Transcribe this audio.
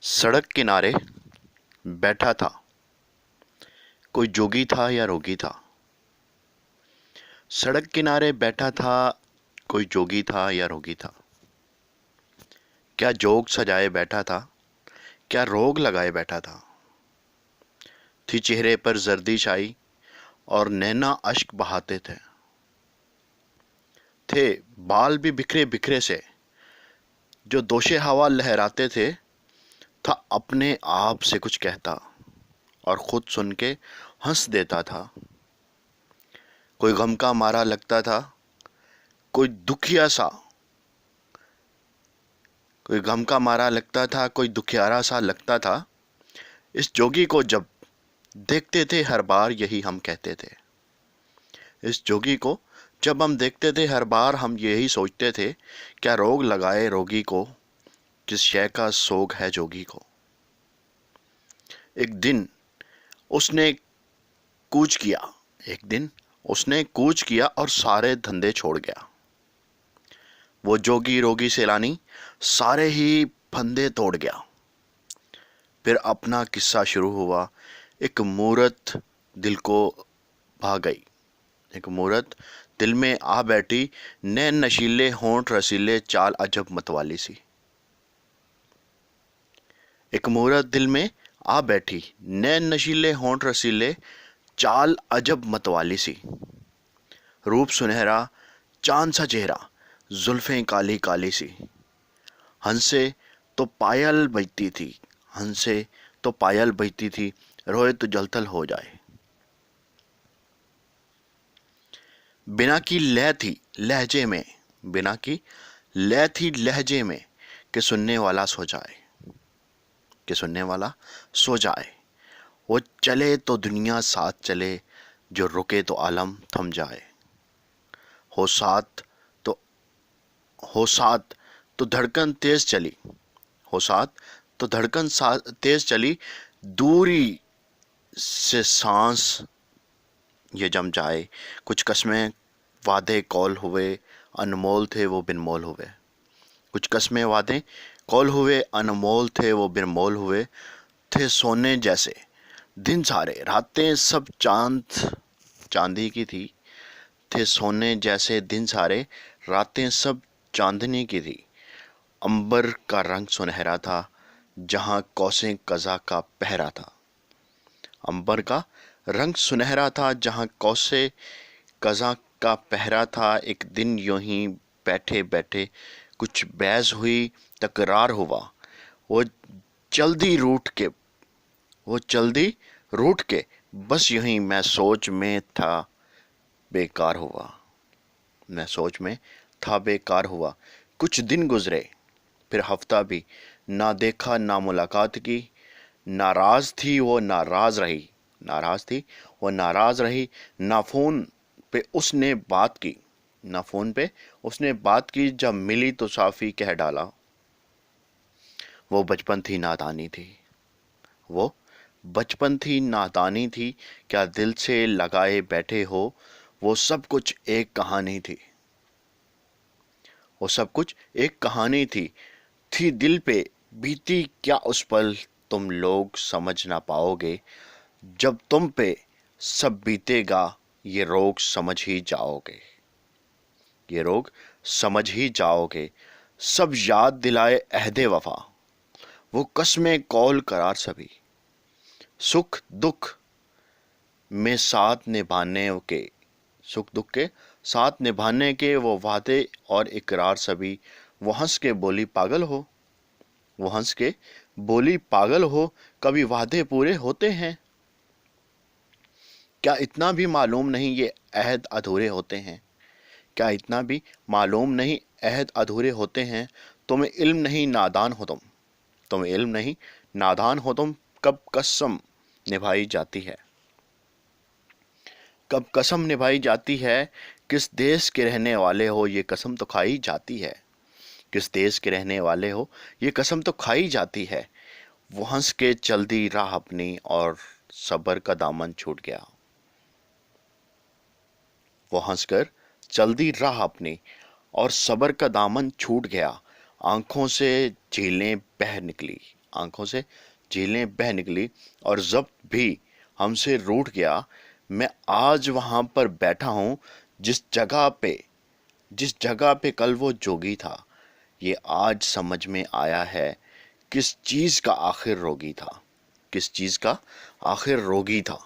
सड़क किनारे बैठा था, कोई जोगी था या रोगी था। सड़क किनारे बैठा था, कोई जोगी था या रोगी था। क्या जोग सजाए बैठा था, क्या रोग लगाए बैठा था। थी चेहरे पर जर्दी छाई और नैना अश्क बहाते थे बाल भी बिखरे बिखरे से, जो दोशे हवा लहराते थे। था अपने आप से कुछ कहता और खुद सुन के हंस देता था। कोई गम का मारा लगता था, कोई दुखिया सा कोई गम का मारा लगता था, कोई दुखियारा सा लगता था। इस जोगी को जब देखते थे हर बार यही हम कहते थे। इस जोगी को जब हम देखते थे हर बार हम यही सोचते थे, क्या रोग लगाए रोगी को, किस शय का सोग है जोगी को। एक दिन उसने कूच किया एक दिन उसने कूच किया और सारे धंधे छोड़ गया। वो जोगी रोगी सैलानी सारे ही फंदे तोड़ गया। फिर अपना किस्सा शुरू हुआ। एक मूरत दिल को भा गई। एक मूरत दिल में आ बैठी, नैन नशीले होंठ रसीले, चाल अजब मतवाली सी। एक मूरत दिल में आ बैठी, नैन नशीले होंठ रसीले, चाल अजब मतवाली सी। रूप सुनहरा, चांद सा चेहरा, जुल्फें काली काली सी। हंसे तो पायल बजती थी हंसे तो पायल बजती थी, रोए तो जलथल हो जाए। बिना की लय थी लहजे में बिना की लय थी लहजे में, कि सुनने वाला सो जाए कि सुनने वाला सो जाए। वो चले तो दुनिया साथ चले, जो रुके तो आलम थम जाए। हो साथ तो हो साथ तो धड़कन तेज चली हो साथ तो धड़कन तेज चली, दूरी से सांस ये जम जाए। कुछ कस्में वादे कौल हुए, अनमोल थे वो बिनमोल हुए। कुछ कस्में वादे कौल हुए, अनमोल थे वो बिनमोल हुए। थे सोने जैसे दिन सारे, रातें सब चांदी की थी। थे सोने जैसे दिन सारे, रातें सब चांदनी की थी। अंबर का रंग सुनहरा था, जहां कौसे कज़ा का पहरा था। अंबर का रंग सुनहरा था, जहां कौसे कज़ा का पहरा था। एक दिन यूं ही बैठे बैठे कुछ बहस हुई, तकरार हुआ। वो जल्दी रूठ के वो जल्दी रूठ के बस यूं ही मैं सोच में था बेकार हुआ। कुछ दिन गुजरे, फिर हफ्ता भी, ना देखा ना मुलाकात की। नाराज थी वो नाराज रही। ना फोन पे उसने बात की ना फोन पे उसने बात की। जब मिली तो साफी कह डाला, वो बचपन थी नादानी थी वो बचपन थी नादानी थी। क्या दिल से लगाए बैठे हो, वो सब कुछ एक कहानी थी वो सब कुछ एक कहानी थी दिल पे बीती क्या उस पल। तुम लोग समझ ना पाओगे, जब तुम पे सब बीतेगा। ये रोग समझ ही जाओगे ये रोग समझ ही जाओगे। सब याद दिलाए अहदे वफा, वो कस्में कौल करार सभी। सुख दुख में साथ निभाने के सुख दुख के साथ निभाने के वो वादे और इकरार सभी। वो हंस के बोली पागल हो वो हंस के बोली पागल हो, कभी वादे पूरे होते हैं। क्या इतना भी मालूम नहीं ये अहद अधूरे होते हैं। क्या इतना भी मालूम नहीं अहद अधूरे होते हैं। तुम्हें इल्म नहीं नादान हो तुम्हें इल्म नहीं नादान हो तुम। कब कसम निभाई जाती है कब कसम निभाई जाती है। किस देश के रहने वाले हो, ये कसम तो खाई जाती है। किस देश के रहने वाले हो, ये कसम तो खाई जाती है। वो हंस के चल दी राह अपनी, और सबर का दामन छूट गया। वो हंसकर चल दी राह अपनी, और सबर का दामन छूट गया। आंखों से झीलें बह निकली آنکھوں سے جھیلیں بہہ نکلی اور ضبط بھی ہم سے روٹ گیا. میں آج وہاں پر بیٹھا ہوں جس جگہ پہ کل وہ جوگی تھا. یہ آج سمجھ میں آیا ہے کس چیز کا آخر روگی تھا.